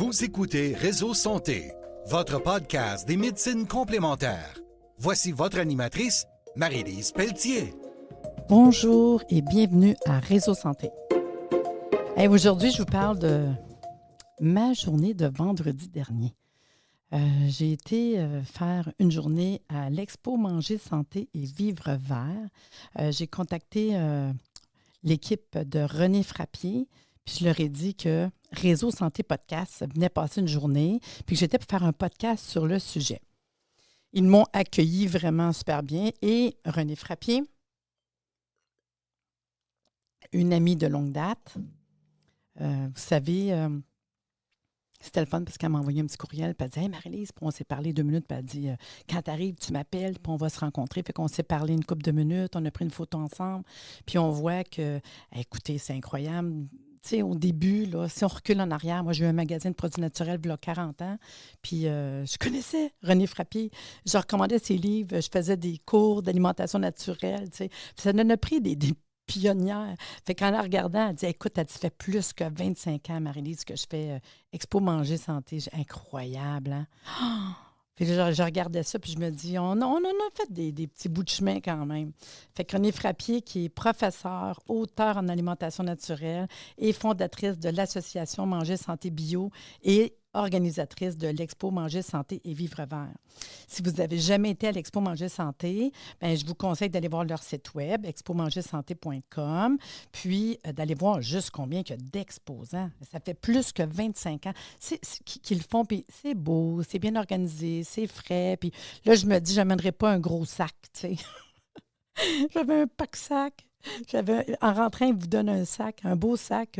Vous écoutez Réseau Santé, votre podcast des médecines complémentaires. Voici votre animatrice, Marie-Lise Pelletier. Bonjour et bienvenue à Réseau Santé. Aujourd'hui, je vous parle de ma journée de vendredi dernier. J'ai été faire une journée à l'Expo Manger Santé et Vivre Vert. J'ai contacté l'équipe de René Frappier, puis je leur ai dit que Réseau Santé Podcast venait passer une journée, puis que j'étais pour faire un podcast sur le sujet. Ils m'ont accueilli vraiment super bien et René Frappier, une amie de longue date, vous savez, c'était le fun parce qu'elle m'a envoyé un petit courriel, puis elle dit « Hey Marie-Lise, on s'est parlé 2 minutes, puis elle dit « Quand tu arrives, tu m'appelles, puis on va se rencontrer. » Fait qu'on s'est parlé une couple de minutes, on a pris une photo ensemble, puis on voit que, écoutez, c'est incroyable. Tu sais, au début, là, si on recule en arrière, moi, j'ai eu un magasin de produits naturels il y a 40 ans, puis je connaissais René Frappier. Je recommandais ses livres, je faisais des cours d'alimentation naturelle, tu sais. Puis ça en a pris des pionnière. Fait qu'en la regardant, elle dit « Écoute, ça fait plus que 25 ans, Marie-Lise, que je fais Expo Manger Santé. » Incroyable, hein? Oh! Puis je regardais ça, puis je me dis, on en a fait des petits bouts de chemin quand même. Fait que René Frappier, qui est professeur, auteur en alimentation naturelle et fondatrice de l'Association Manger Santé Bio et organisatrice de l'Expo Manger Santé et Vivre Vert. Si vous n'avez jamais été à l'Expo Manger Santé, bien, je vous conseille d'aller voir leur site web, expomangersanté.com, puis d'aller voir juste combien il y a d'exposants. Ça fait plus que 25 ans qu'ils le font, puis c'est beau, c'est bien organisé, c'est frais. Puis là, je me dis, je n'amènerai pas un gros sac, tu sais. J'avais un pack-sac. En rentrant, ils vous donnent un sac, un beau sac.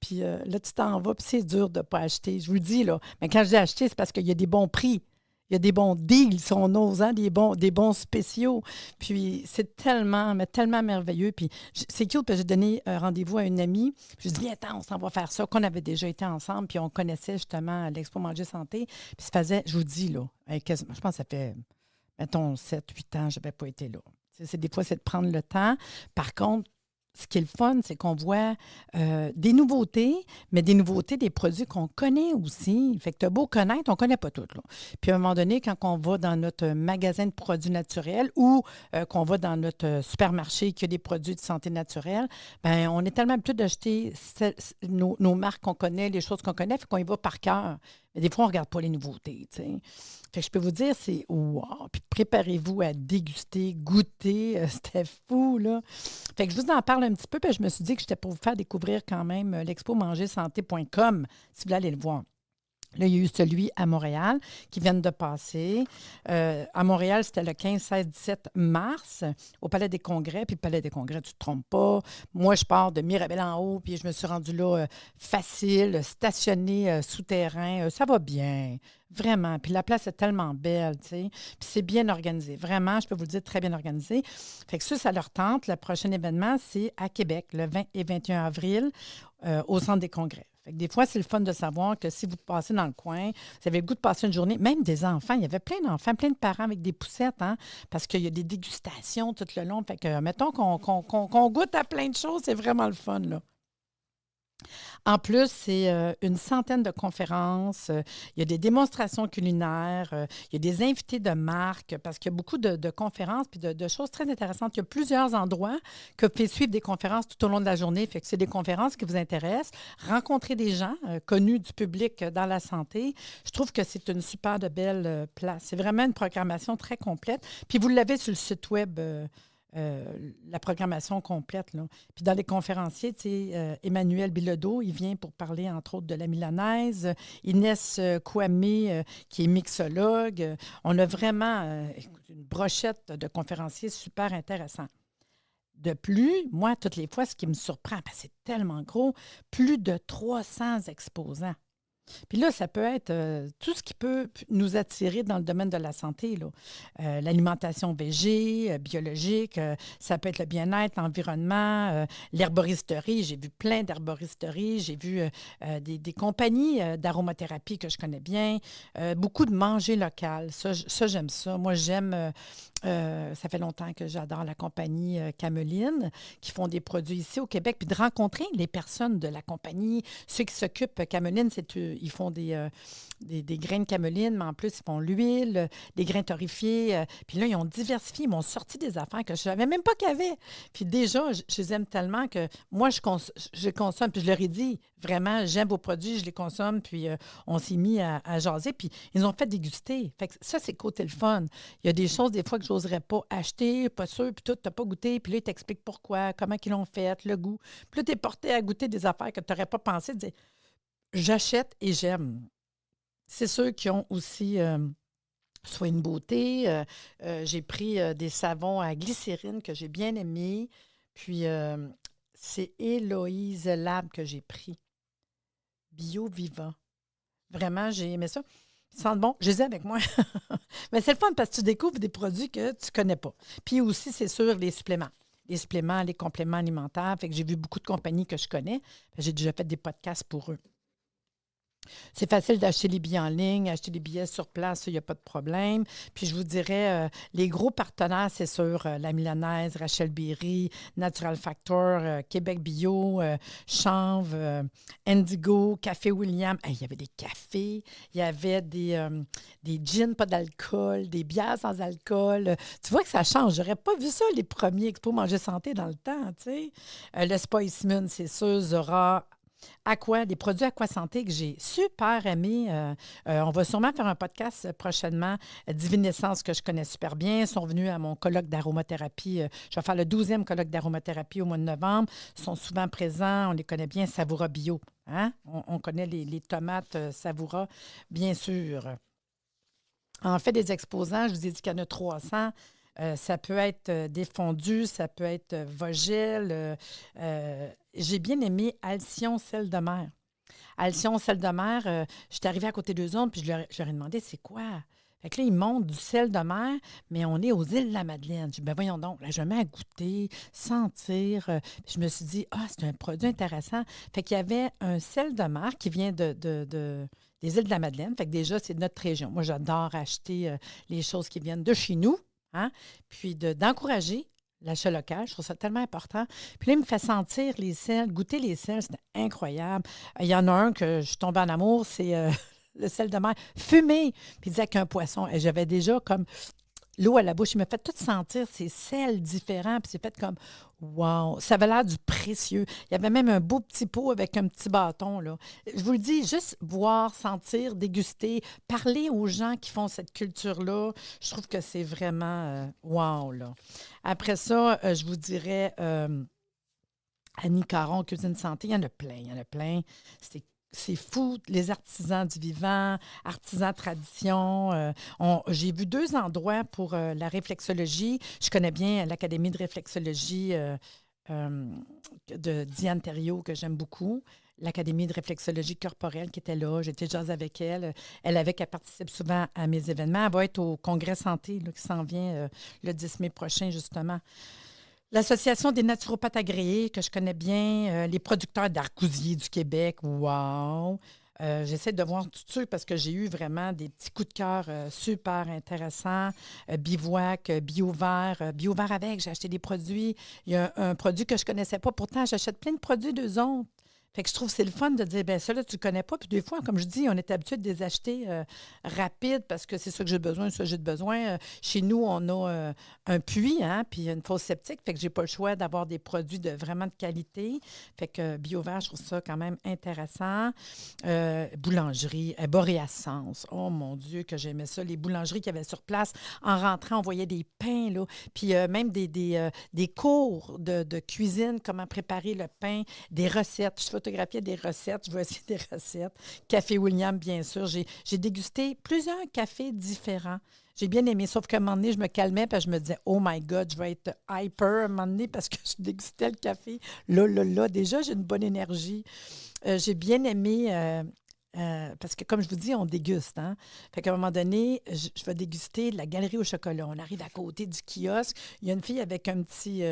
Puis là, tu t'en vas, puis c'est dur de ne pas acheter. Je vous le dis, là. Mais quand je dis acheter, c'est parce qu'il y a des bons prix. Il y a des bons deals, si on ose, hein, des bons spéciaux. Puis c'est tellement, mais tellement merveilleux. Puis c'est cute, parce que j'ai donné rendez-vous à une amie. Puis je dis, viens, attends, on s'en va faire ça. Qu'on avait déjà été ensemble, puis on connaissait justement l'Expo Manger Santé. Puis ça faisait, je vous dis, là, je pense que ça fait, mettons, 7-8 ans, je n'avais pas été là. Des fois, c'est de prendre le temps. Par contre, ce qui est le fun, c'est qu'on voit des nouveautés, mais des nouveautés des produits qu'on connaît aussi. Fait que tu as beau connaître, on ne connaît pas tout, là. Puis à un moment donné, quand on va dans notre magasin de produits naturels ou qu'on va dans notre supermarché qui a des produits de santé naturelle, bien, on est tellement habitué d'acheter nos marques qu'on connaît, les choses qu'on connaît, fait qu'on y va par cœur. Mais des fois, on ne regarde pas les nouveautés, tu sais. Fait que je peux vous dire, c'est wow! Puis préparez-vous à déguster, goûter. C'était fou, là. Fait que je vous en parle un petit peu, puis je me suis dit que j'étais pour vous faire découvrir quand même l'expomangersanté.com, si vous voulez aller le voir. Là, il y a eu celui à Montréal qui vient de passer. À Montréal, c'était le 15, 16, 17 mars au Palais des Congrès. Puis le Palais des Congrès, tu ne te trompes pas. Moi, je pars de Mirabel en haut, puis je me suis rendue là facile, stationnée souterrain. Ça va bien, vraiment. Puis la place est tellement belle, tu sais. Puis c'est bien organisé. Vraiment, je peux vous le dire, très bien organisé. Fait que ça leur tente. Le prochain événement, c'est à Québec, le 20 et 21 avril, au Centre des Congrès. Fait que des fois, c'est le fun de savoir que si vous passez dans le coin, vous avez le goût de passer une journée, même des enfants. Il y avait plein d'enfants, plein de parents avec des poussettes, hein, parce qu'il y a des dégustations tout le long. Fait que, mettons qu'on goûte à plein de choses, c'est vraiment le fun, là. En plus, c'est une centaine de conférences. Il y a des démonstrations culinaires. Il y a des invités de marque parce qu'il y a beaucoup de conférences puis de choses très intéressantes. Il y a plusieurs endroits que vous pouvez suivre des conférences tout au long de la journée. Fait que c'est des conférences qui vous intéressent. Rencontrer des gens connus du public dans la santé. Je trouve que c'est une super de belle place. C'est vraiment une programmation très complète. Puis vous l'avez sur le site web. La programmation complète, là. Puis dans les conférenciers, tu sais, Emmanuel Bilodeau, il vient pour parler, entre autres, de la milanaise. Inès Kouamé, qui est mixologue. On a vraiment une brochette de conférenciers super intéressants. De plus, moi, toutes les fois, ce qui me surprend, parce que c'est tellement gros, plus de 300 exposants. Puis là, ça peut être tout ce qui peut nous attirer dans le domaine de la santé, là. L'alimentation végé, biologique, ça peut être le bien-être, l'environnement, l'herboristerie. J'ai vu plein d'herboristeries. J'ai vu des compagnies d'aromathérapie que je connais bien. Beaucoup de manger local. Ça, j'aime ça. Moi, j'aime... ça fait longtemps que j'adore la compagnie Cameline, qui font des produits ici au Québec, puis de rencontrer les personnes de la compagnie, ceux qui s'occupent. Cameline, ils font des grains de cameline, mais en plus, ils font l'huile, des grains torréfiés. Puis là, ils ont diversifié, ils m'ont sorti des affaires que je ne savais même pas qu'il y avait. Puis déjà, je les aime tellement que moi, je les consomme. Puis je leur ai dit, vraiment, j'aime vos produits, je les consomme. Puis on s'est mis à jaser. Puis ils ont fait déguster. Fait que ça, c'est côté le fun. Il y a des choses, des fois, que je n'oserais pas acheter, pas sûr, puis tout, tu n'as pas goûté. Puis là, ils t'expliquent pourquoi, comment ils l'ont fait, le goût. Puis là, tu es porté à goûter des affaires que tu n'aurais pas pensé. Dire, j'achète et j'aime. C'est ceux qui ont aussi soit une beauté. J'ai pris des savons à glycérine que j'ai bien aimés. Puis, c'est Héloïse Lab que j'ai pris. Bio Viva. Vraiment, j'ai aimé ça. Ils sentent bon. Je les ai avec moi. Mais c'est le fun parce que tu découvres des produits que tu ne connais pas. Puis aussi, c'est sûr, les suppléments. Les suppléments, les compléments alimentaires. Fait que j'ai vu beaucoup de compagnies que je connais. J'ai déjà fait des podcasts pour eux. C'est facile d'acheter les billets en ligne, acheter les billets sur place, il n'y a pas de problème. Puis je vous dirais, les gros partenaires, c'est sûr, La Milanaise, Rachel Berry, Natural Factor, Québec Bio, Chanvre, Indigo, Café William. Hey, il y avait des cafés, il y avait des gins pas d'alcool, des bières sans alcool. Tu vois que ça change. J'aurais pas vu ça, les premiers Expo Manger Santé dans le temps, tu sais. Le Spice Moon, c'est sûr, Zora, Aqua, des produits Aqua Santé que j'ai super aimés. On va sûrement faire un podcast prochainement. Divine Essence, que je connais super bien, sont venus à mon colloque d'aromathérapie. Je vais faire le 12e colloque d'aromathérapie au mois de novembre. Ils sont souvent présents. On les connaît bien, Savoura Bio. Hein? On connaît les tomates Savoura, bien sûr. En fait, des exposants, je vous ai dit qu'il y en a 300. Ça peut être défondu, ça peut être Vogel. J'ai bien aimé Alcyon sel de mer. Alcyon sel de mer, j'étais arrivée à côté d'eux autres, puis je leur ai demandé c'est quoi. Fait que là, ils montent du sel de mer, mais on est aux îles de la Madeleine. Je dis, ben voyons donc, là, je me mets à goûter, sentir. Puis je me suis dit, c'est un produit intéressant. Fait qu'il y avait un sel de mer qui vient des îles de la Madeleine. Fait que déjà, c'est de notre région. Moi, j'adore acheter les choses qui viennent de chez nous. Hein? Puis d'encourager l'achat local, je trouve ça tellement important. Puis là, il me fait sentir les sels, goûter les sels, c'est incroyable. Il y en a un que je suis tombée en amour, c'est le sel de mer fumé. Puis il disait qu'un poisson. Et j'avais déjà comme l'eau à la bouche. Il m'a fait tout sentir ces sels différents. Puis c'est fait comme, wow, ça avait l'air du précieux. Il y avait même un beau petit pot avec un petit bâton, là. Je vous le dis, juste voir, sentir, déguster, parler aux gens qui font cette culture-là, je trouve que c'est vraiment wow, là. Après ça, je vous dirais Annie Caron, Cuisine Santé, il y en a plein. C'est fou, les artisans du vivant, artisans tradition. J'ai vu 2 endroits pour la réflexologie. Je connais bien l'Académie de réflexologie de Diane Thériault, que j'aime beaucoup. L'Académie de réflexologie corporelle qui était là. J'étais jasée avec elle. Elle avait qu'elle participe souvent à mes événements. Elle va être au Congrès Santé là, qui s'en vient le 10 mai prochain, justement. L'Association des naturopathes agréés, que je connais bien, les producteurs d'argousier du Québec, wow! J'essaie de voir tout ça parce que j'ai eu vraiment des petits coups de cœur super intéressants. Bivouac, BioVert, BioVert avec, j'ai acheté des produits. Il y a un produit que je ne connaissais pas. Pourtant, j'achète plein de produits d'eux autres. Fait que je trouve que c'est le fun de dire, bien ça, là, tu ne connais pas. Puis des fois, comme je dis, on est habitué de les acheter rapides parce que c'est ça que j'ai besoin, ça que j'ai besoin. Chez nous, on a un puits, hein, puis une fosse septique. Fait que j'ai pas le choix d'avoir des produits vraiment de qualité. Fait que BioVert, je trouve ça quand même intéressant. Boulangerie, Boréascence. Oh mon Dieu, que j'aimais ça. Les boulangeries qu'il y avait sur place. En rentrant, on voyait des pains, là. Puis même des cours de cuisine, comment préparer le pain, des recettes. Je photographiais des recettes. Je vais essayer des recettes. Café William, bien sûr. J'ai dégusté plusieurs cafés différents. J'ai bien aimé, sauf qu'à un moment donné, je me calmais parce que je me disais, oh my God, je vais être hyper à un moment donné parce que je dégustais le café. Là. Déjà, j'ai une bonne énergie. J'ai bien aimé... parce que, comme je vous dis, on déguste. Hein? Fait qu'à un moment donné, je vais déguster la galerie au chocolat. On arrive à côté du kiosque. Il y a une fille avec un petit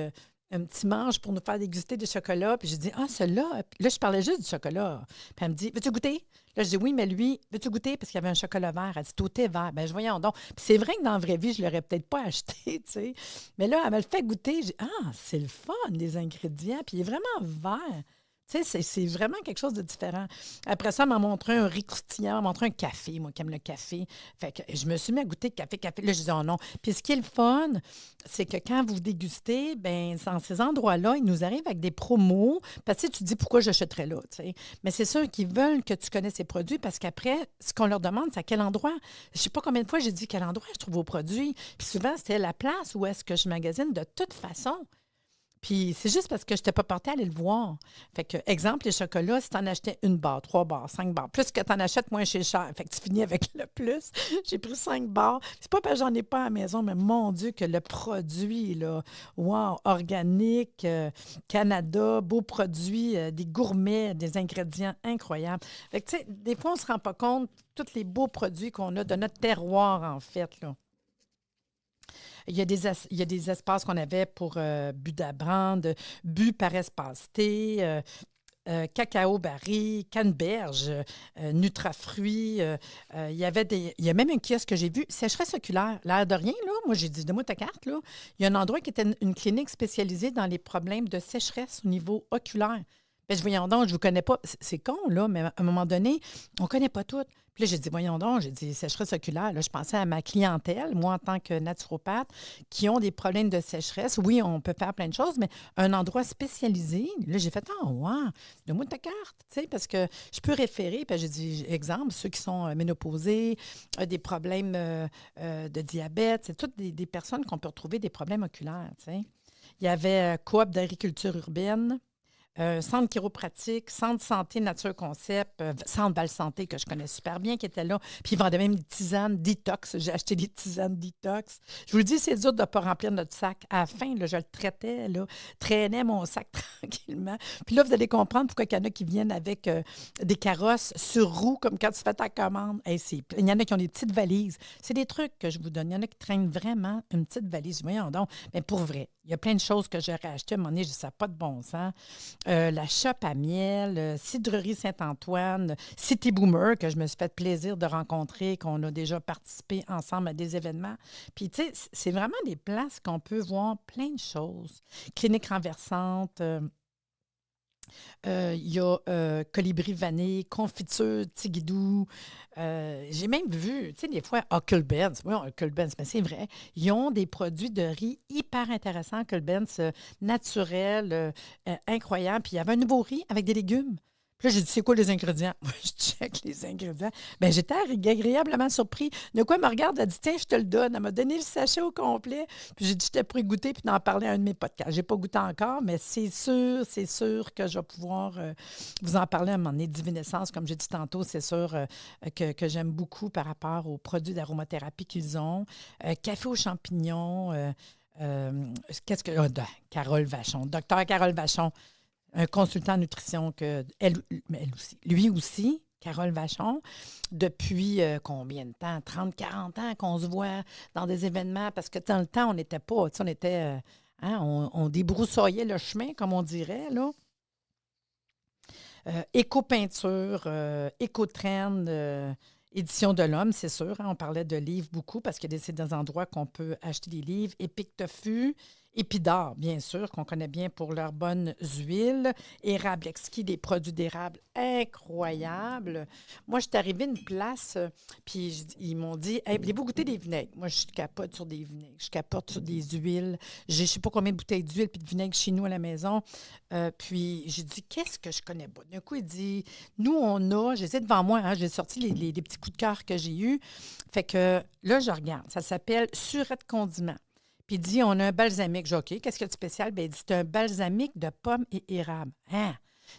manche pour nous faire déguster des chocolats. Puis j'ai dit, celui-là. Là, je parlais juste du chocolat. Puis elle me dit, veux-tu goûter? Là, je dis, oui, mais lui, veux-tu goûter? Parce qu'il y avait un chocolat vert. Elle dit, c'est au thé vert. Bien, voyons donc. Puis c'est vrai que dans la vraie vie, je ne l'aurais peut-être pas acheté, tu sais. Mais là, elle me le fait goûter. J'ai dit, c'est le fun, les ingrédients. Puis il est vraiment vert. Tu sais, c'est vraiment quelque chose de différent. Après ça, elle m'a montré un riz croustillant, elle m'a montré un café, moi qui aime le café. Fait que je me suis mis à goûter café. Là, je dis, oh non. Puis ce qui est le fun, c'est que quand vous dégustez, bien, dans ces endroits-là, ils nous arrivent avec des promos. Parce que tu te dis, pourquoi j'achèterais là, tu sais. Mais c'est sûr qu'ils veulent que tu connaisses ces produits parce qu'après, ce qu'on leur demande, c'est à quel endroit. Je ne sais pas combien de fois j'ai dit quel endroit je trouve vos produits. Puis souvent, c'était la place où est-ce que je magasine de toute façon. Puis c'est juste parce que je n'étais pas portée à aller le voir. Fait que, exemple, les chocolats, si tu en achetais une barre, 3 barres, 5 barres, plus que tu en achètes, moins c'est cher. Fait que tu finis avec le plus. J'ai pris 5 barres. C'est pas parce que j'en ai pas à la maison, mais mon Dieu, que le produit, là, wow, organique, Canada, beaux produits, des gourmets, des ingrédients incroyables. Fait que, tu sais, des fois, on ne se rend pas compte de tous les beaux produits qu'on a de notre terroir, en fait, là. Il y a des espaces qu'on avait pour Budabrand, Bu par espace thé, cacao baril, canneberge, Nutrafruits. Il y a même un kiosque que j'ai vu, sécheresse oculaire. L'air de rien, là. Moi, j'ai dit, donne-moi ta carte, là. Il y a un endroit qui était une clinique spécialisée dans les problèmes de sécheresse au niveau oculaire. Ben, voyons donc, je ne vous connais pas. C'est con, là, mais à un moment donné, on ne connaît pas tout. Puis là, j'ai dit, voyons donc, j'ai dit sécheresse oculaire. Là, je pensais à ma clientèle, moi, en tant que naturopathe, qui ont des problèmes de sécheresse. Oui, on peut faire plein de choses, mais un endroit spécialisé. Là, j'ai fait, ouais, donne-moi ta carte, tu sais, parce que je peux référer. Puis j'ai dit, exemple, ceux qui sont ménopausés, des problèmes de diabète, c'est toutes des personnes qu'on peut retrouver des problèmes oculaires, tu sais. Il y avait Coop d'agriculture urbaine. Centre chiropratique, Centre santé nature concept, Centre Val Santé que je connais super bien qui était là. Puis ils vendaient même des tisanes détox. J'ai acheté des tisanes détox. Je vous le dis, c'est dur de ne pas remplir notre sac. À la fin, là, je le traitais, là, traînais mon sac tranquillement. Puis là, vous allez comprendre pourquoi il y en a qui viennent avec des carrosses sur roues, comme quand tu fais ta commande. Hey, il y en a qui ont des petites valises. C'est des trucs que je vous donne. Il y en a qui traînent vraiment une petite valise. Voyons donc. Mais pour vrai, il y a plein de choses que j'aurais achetées. À un moment donné, je dis, ça n'a pas de bon sens. La chope à miel, Cidrerie Saint-Antoine, City Boomer, que je me suis fait plaisir de rencontrer, qu'on a déjà participé ensemble à des événements. Puis, tu sais, c'est vraiment des places qu'on peut voir plein de choses. Clinique renversante, il y a Colibri Vanille, Confiture, Tigidou. J'ai même vu, tu sais, des fois, Huckle Benz. Oui, Huckle Benz, mais c'est vrai. Ils ont des produits de riz hyper intéressants, Huckle Benz, naturels, incroyables. Puis il y avait un nouveau riz avec des légumes. Puis là, j'ai dit, c'est quoi les ingrédients? Moi, je check les ingrédients. Bien, j'étais agréablement surpris. De quoi elle me regarde, elle dit, tiens, je te le donne. Elle m'a donné le sachet au complet. Puis j'ai dit, j'étais prêt à goûter puis d'en parler à un de mes podcasts. Je n'ai pas goûté encore, mais c'est sûr que je vais pouvoir vous en parler à un moment donné. Divinescence, comme j'ai dit tantôt, c'est sûr que j'aime beaucoup par rapport aux produits d'aromathérapie qu'ils ont. Café aux champignons. Qu'est-ce que. Carole Vachon. Docteur Carole Vachon. Un consultant en nutrition elle aussi. Lui aussi, Carole Vachon, depuis combien de temps? 30, 40 ans qu'on se voit dans des événements, parce que dans le temps, on n'était pas, on était, on débroussaillait le chemin, comme on dirait, là. Éco-peinture, éco-trend, édition de l'homme, c'est sûr. On parlait de livres beaucoup parce qu'il y a des endroits qu'on peut acheter des livres. Épic Tofu, Épidore, bien sûr, qu'on connaît bien pour leurs bonnes huiles. Érable exquis, des produits d'érable incroyables. Moi, je suis arrivée à une place, puis ils m'ont dit, hey, voulez-vous goûter des vinaigres? Moi, je capote sur des vinaigres, je capote sur des huiles. J'ai je ne sais pas combien de bouteilles d'huile puis de vinaigre chez nous à la maison. Puis j'ai dit, qu'est-ce que je connais pas? D'un coup, il dit, nous, on a, j'ai devant moi, hein, j'ai sorti les petits coups de cœur que j'ai eus. Fait que là, je regarde. Ça s'appelle Surette Condiment. Puis il dit, on a un balsamique. J'ai dit, OK, qu'est-ce qu'il y a de spécial? Bien, il dit, c'est un balsamique de pommes et érable. Hein?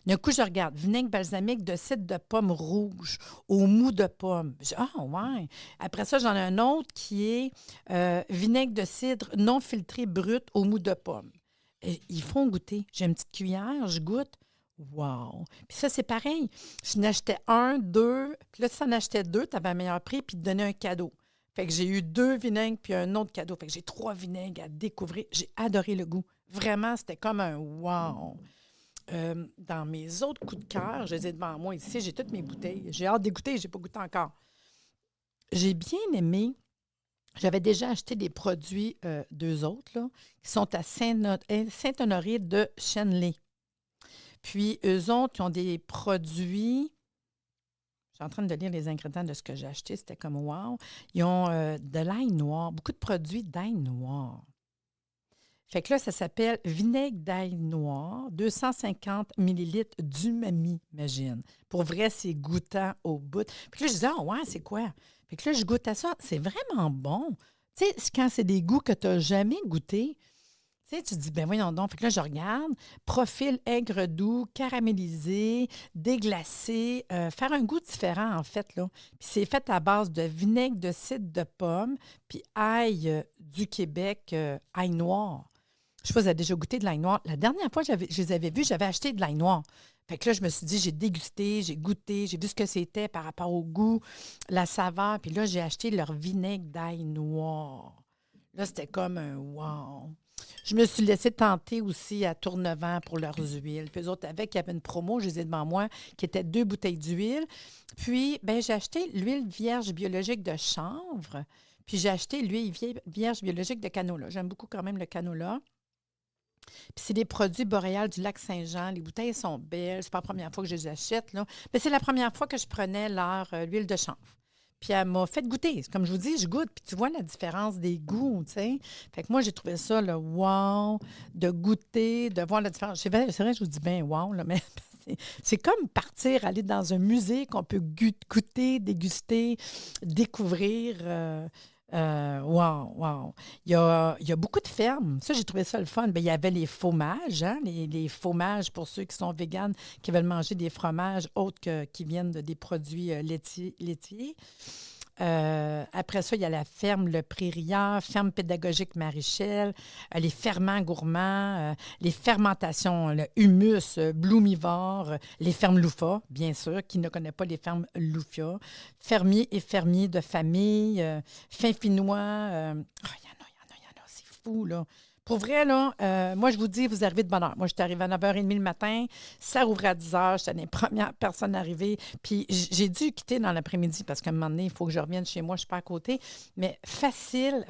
D'un coup, je regarde, vinaigre balsamique de cidre de pomme rouge au mou de pomme. Je dis, ouais. Après ça, j'en ai un autre qui est vinaigre de cidre non filtré brut au mou de pomme. Et ils font goûter. J'ai une petite cuillère, je goûte. Wow! Puis ça, c'est pareil. Je n'achetais un, deux. Puis là, si tu en achetais deux, tu avais un meilleur prix, puis tu donnais un cadeau. Fait que j'ai eu 2 vinaigres puis un autre cadeau. Fait que j'ai 3 vinaigres à découvrir. J'ai adoré le goût. Vraiment, c'était comme un wow. Dans mes autres coups de cœur, je les ai devant moi ici, j'ai toutes mes bouteilles. J'ai hâte d'écouter, je n'ai pas goûté encore. J'ai bien aimé. J'avais déjà acheté des produits d'eux autres, là, qui sont à Saint-Honoré de Chenley. Puis, eux autres, ils ont des produits. Je suis en train de lire les ingrédients de ce que j'ai acheté. C'était comme wow. Ils ont de l'ail noir, beaucoup de produits d'ail noir. Fait que là, ça s'appelle vinaigre d'ail noir, 250 millilitres d'umami, imagine. Pour vrai, c'est goûtant au bout. Puis là, je disais, oh, ouais, c'est quoi? Fait que là, je goûte à ça. C'est vraiment bon. Tu sais, quand c'est des goûts que tu n'as jamais goûtés, tu sais, tu te dis, ben voyons donc. Fait que là, je regarde. Profil aigre doux, caramélisé, déglacé. Faire un goût différent, en fait, là. Puis c'est fait à base de vinaigre de cidre de pomme, puis ail du Québec, ail noir. Je sais pas si vous avez déjà goûté de l'ail noir. La dernière fois que je les avais vus, j'avais acheté de l'ail noir. Fait que là, je me suis dit, j'ai dégusté, j'ai goûté, j'ai vu ce que c'était par rapport au goût, la saveur. Puis là, j'ai acheté leur vinaigre d'ail noir. Là, c'était comme un wow. Je me suis laissée tenter aussi à Tournevent pour leurs huiles. Puis eux autres, avec, il y avait une promo, je les ai devant moi, qui était 2 bouteilles d'huile. Puis, ben j'ai acheté l'huile vierge biologique de chanvre. Puis j'ai acheté l'huile vierge biologique de canola. J'aime beaucoup quand même le canola. Puis c'est des produits boréales du lac Saint-Jean. Les bouteilles sont belles. C'est pas la première fois que je les achète, là. Mais c'est la première fois que je prenais leur l'huile de chanvre. Puis elle m'a fait goûter. Comme je vous dis, je goûte, puis tu vois la différence des goûts, tu sais. Fait que moi, j'ai trouvé ça, le wow, de goûter, de voir la différence. C'est vrai, je vous dis bien wow, là, mais c'est comme partir, aller dans un musée qu'on peut goûter, déguster, découvrir. Wow. Il y a beaucoup de fermes. Ça, j'ai trouvé ça le fun. Bien, il y avait les fromages, hein, les fromages pour ceux qui sont véganes, qui veulent manger des fromages autres qui viennent des produits laitiers. Après ça, il y a la ferme Le Prairière, ferme pédagogique Marichel, les ferments gourmands, les fermentations, le humus, Bloomivore, les fermes Loufa, bien sûr, qui ne connaît pas les fermes Loufia, fermiers et fermiers de famille, Finfinois, il y en a, c'est fou, là. Pour vrai, là, moi, je vous dis, vous arrivez de bonne heure. Moi, je suis arrivée à 9h30 le matin. Ça rouvrait à 10h. J'étais les premières personnes arrivées. Puis, j'ai dû quitter dans l'après-midi parce qu'à un moment donné, il faut que je revienne chez moi. Je ne suis pas à côté. Mais facile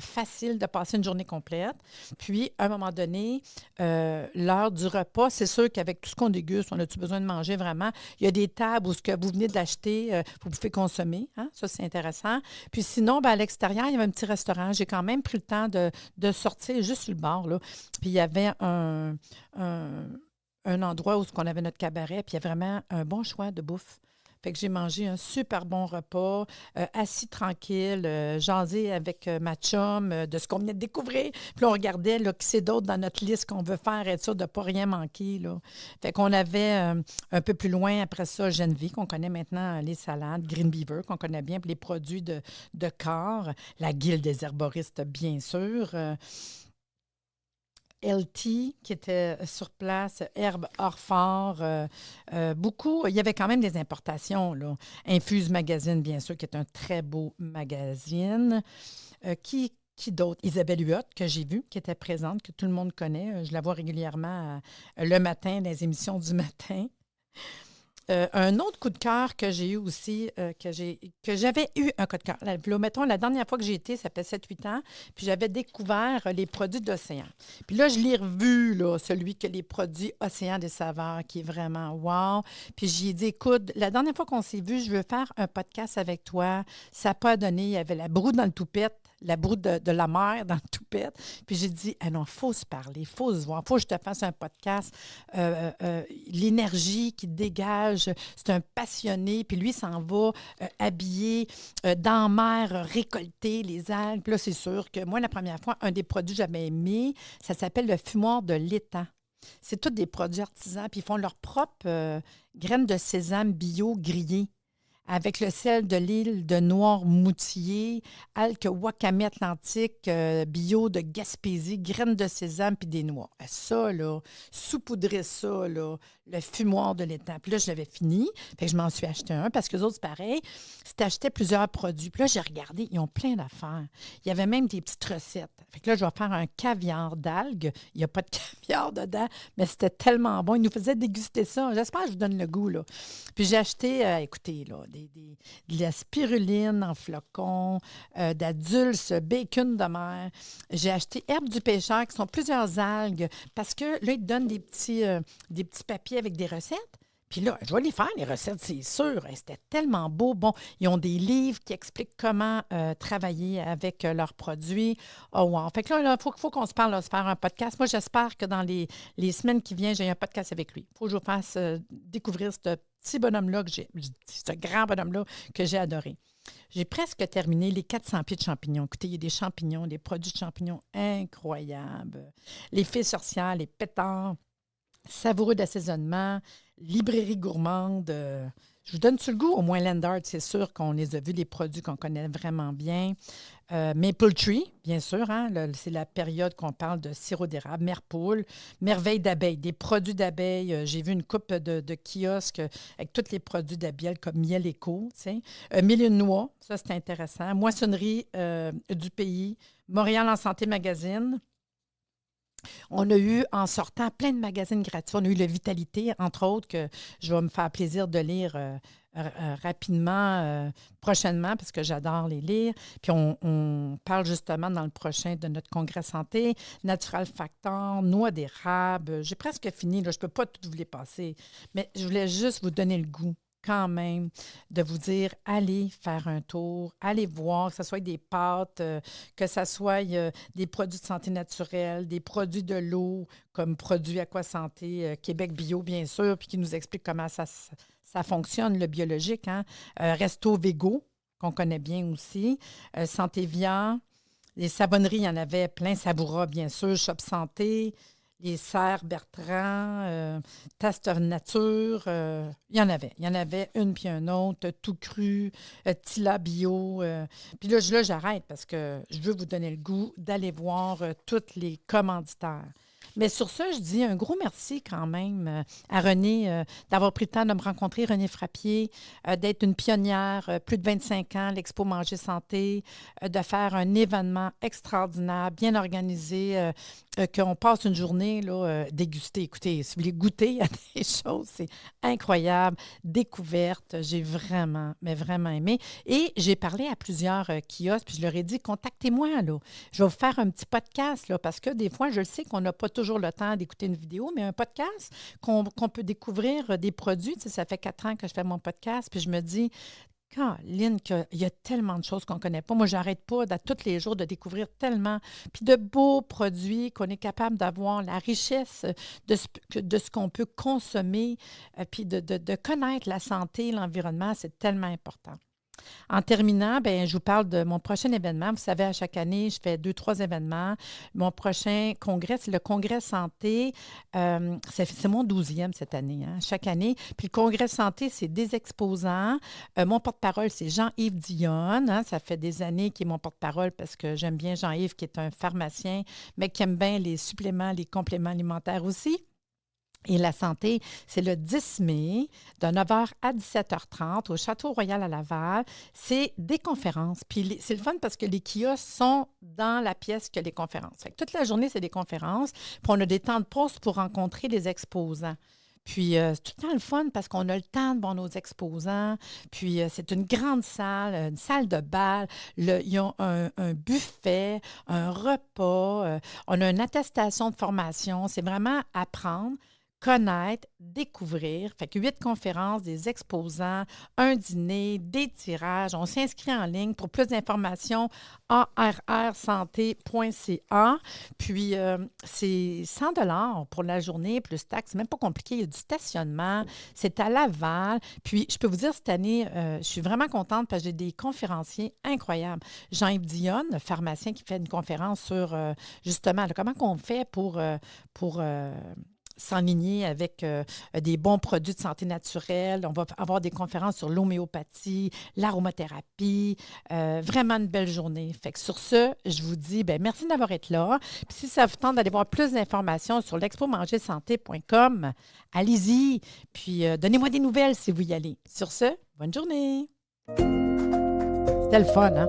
de passer une journée complète. Puis, à un moment donné, l'heure du repas, c'est sûr qu'avec tout ce qu'on déguste, on a-tu besoin de manger vraiment? Il y a des tables où ce que vous venez d'acheter, vous pouvez consommer. Hein? Ça, c'est intéressant. Puis sinon, à l'extérieur, il y avait un petit restaurant. J'ai quand même pris le temps de sortir juste sur le bord. Là. Puis il y avait un endroit où on avait notre cabaret, puis il y a vraiment un bon choix de bouffe. Fait que j'ai mangé un super bon repas, assis tranquille, jasé avec ma chum de ce qu'on venait de découvrir. Puis là, on regardait là, qui c'est d'autre dans notre liste qu'on veut faire, être sûr de ne pas rien manquer. Là. Fait qu'on avait un peu plus loin, après ça, Geneviève, qu'on connaît maintenant, les salades, Green Beaver, qu'on connaît bien, puis les produits de corps, la Guilde des herboristes, bien sûr. LT qui était sur place, Herbe Orfort, beaucoup. Il y avait quand même des importations, là. Infuse Magazine, bien sûr, qui est un très beau magazine. Qui d'autre? Isabelle Huot, que j'ai vue, qui était présente, que tout le monde connaît. Je la vois régulièrement le matin, dans les émissions du matin. Un autre coup de cœur que j'ai eu aussi, que j'avais eu un coup de cœur. Là, mettons, la dernière fois que j'y étais, ça fait 7-8 ans, puis j'avais découvert les produits d'Océan. Puis là, je l'ai revu, là, celui que les produits Océan des saveurs, qui est vraiment wow. Puis j'y ai dit, écoute, la dernière fois qu'on s'est vu, je veux faire un podcast avec toi. Ça n'a pas donné, il y avait la broue dans le toupette, la broue de la mer dans le toupette. Puis j'ai dit, ah non, il faut se parler, il faut se voir, il faut que je te fasse un podcast. L'énergie qui dégage, c'est un passionné, puis lui s'en va habillé dans la mer, récolter les algues. Puis là, c'est sûr que moi, la première fois, un des produits que j'avais aimé, ça s'appelle le fumoir de l'étang. C'est tous des produits artisans, puis ils font leurs propres graines de sésame bio grillées, avec le sel de l'île de Noirmoutier, algues wakame atlantique, bio de Gaspésie, graines de sésame puis des noix. Ça, là, saupoudrer ça, là, le fumoir de l'étang. Puis là, je l'avais fini, fait que je m'en suis acheté un parce que les autres, c'est pareil. C'était acheté plusieurs produits. Puis là, j'ai regardé, ils ont plein d'affaires. Il y avait même des petites recettes. Fait que là, je vais faire un caviar d'algues. Il n'y a pas de caviar dedans, mais c'était tellement bon. Ils nous faisaient déguster ça. J'espère que je vous donne le goût, là. Puis j'ai acheté, écoutez, là, de la spiruline en flocons, de la dulce, bacon de mer. J'ai acheté herbes du pêcheur, qui sont plusieurs algues, parce que là, ils te donnent des petits papiers avec des recettes. Puis là, je vais les faire, les recettes, c'est sûr. C'était tellement beau. Bon, ils ont des livres qui expliquent comment travailler avec leurs produits. Oh, wow. Fait que là, il faut qu'on se parle, là, se faire un podcast. Moi, j'espère que dans les semaines qui viennent, j'ai un podcast avec lui. Il faut que je vous fasse découvrir ce petit bonhomme-là ce grand bonhomme-là que j'ai adoré. J'ai presque terminé les 400 pieds de champignons. Écoutez, il y a des champignons, des produits de champignons incroyables. Les fées sorcières, les pétards, savoureux d'assaisonnement, librairie gourmande. Je vous donne-tu le goût? Au moins, Landard, c'est sûr qu'on les a vus, les produits qu'on connaît vraiment bien. Maple Tree, bien sûr, hein, c'est la période qu'on parle de sirop d'érable, Merpoule, merveille d'abeilles, des produits d'abeilles. J'ai vu une coupe de kiosques avec tous les produits d'abeilles comme Miel Éco, Mille et une noix, ça c'est intéressant. Moissonnerie du pays, Montréal en santé magazine. On a eu, en sortant, plein de magazines gratuits. On a eu le Vitalité, entre autres, que je vais me faire plaisir de lire rapidement, prochainement, parce que j'adore les lire. Puis on parle justement dans le prochain de notre congrès santé, Natural Factor, noix d'érable. J'ai presque fini, là, je ne peux pas tout vous les passer, mais je voulais juste vous donner le goût quand même, de vous dire, allez faire un tour, allez voir, que ce soit des pâtes, que ce soit des produits de santé naturelle, des produits de l'eau, comme Produits Aquasanté, Québec Bio, bien sûr, puis qui nous explique comment ça fonctionne, le biologique. Hein? Resto Végo, qu'on connaît bien aussi. Santé Via, les savonneries, il y en avait plein. Savoura, bien sûr, Shop Santé, les serres Bertrand, Taste Nature, il y en avait une puis un autre, Tout Cru, Tila Bio. Puis là, j'arrête parce que je veux vous donner le goût d'aller voir tous les commanditaires. Mais sur ça, je dis un gros merci quand même à Renée d'avoir pris le temps de me rencontrer, Renée Frappier, d'être une pionnière, plus de 25 ans, l'Expo Manger Santé, de faire un événement extraordinaire, bien organisé, qu'on passe une journée là, déguster. Écoutez, si vous voulez goûter à des choses, c'est incroyable. Découverte, j'ai vraiment, mais vraiment aimé. Et j'ai parlé à plusieurs kiosques, puis je leur ai dit, contactez-moi, là. Je vais vous faire un petit podcast, là, parce que des fois, je le sais qu'on n'a pas toujours le temps d'écouter une vidéo, mais un podcast qu'on peut découvrir des produits. Tu sais, ça fait 4 ans que je fais mon podcast, puis je me dis, Caroline, il y a tellement de choses qu'on ne connaît pas. Moi, je n'arrête pas tous les jours de découvrir tellement, puis de beaux produits qu'on est capable d'avoir, la richesse de ce qu'on peut consommer, puis de connaître la santé, l'environnement, c'est tellement important. En terminant, bien, je vous parle de mon prochain événement. Vous savez, à chaque année, je fais 2-3 événements. Mon prochain congrès, c'est le congrès santé. C'est mon 12e cette année, hein, chaque année. Puis le congrès santé, c'est des exposants. Mon porte-parole, c'est Jean-Yves Dionne. Hein, ça fait des années qu'il est mon porte-parole parce que j'aime bien Jean-Yves, qui est un pharmacien, mais qui aime bien les suppléments, les compléments alimentaires aussi. Et la santé, c'est le 10 mai, de 9h à 17h30 au Château Royal à Laval. C'est des conférences. Puis c'est le fun parce que les kiosques sont dans la pièce que les conférences. Fait que toute la journée, c'est des conférences. Puis on a des temps de pause pour rencontrer les exposants. Puis c'est tout le temps le fun parce qu'on a le temps de voir nos exposants. Puis c'est une grande salle, une salle de bal. Ils ont un buffet, un repas. On a une attestation de formation. C'est vraiment apprendre, connaître, découvrir. Fait que 8 conférences, des exposants, un dîner, des tirages. On s'inscrit en ligne. Pour plus d'informations, arrsanté.ca. Puis, c'est 100 $ pour la journée, plus taxes. C'est même pas compliqué. Il y a du stationnement. C'est à Laval. Puis, je peux vous dire, cette année, je suis vraiment contente parce que j'ai des conférenciers incroyables. Jean-Yves Dionne, le pharmacien qui fait une conférence sur, justement, là, comment on fait pour s'enligner avec des bons produits de santé naturelle. On va avoir des conférences sur l'homéopathie, l'aromathérapie. Vraiment une belle journée. Fait que sur ce, je vous dis merci d'avoir été là. Puis si ça vous tente d'aller voir plus d'informations sur l'expomangersanté.com, allez-y. Puis donnez-moi des nouvelles si vous y allez. Sur ce, bonne journée. C'était le fun, hein?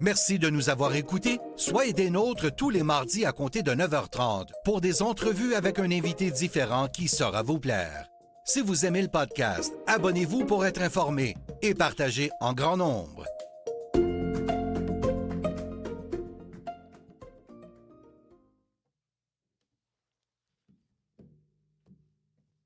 Merci de nous avoir écoutés. Soyez des nôtres tous les mardis à compter de 9h30 pour des entrevues avec un invité différent qui saura vous plaire. Si vous aimez le podcast, abonnez-vous pour être informé et partagez en grand nombre.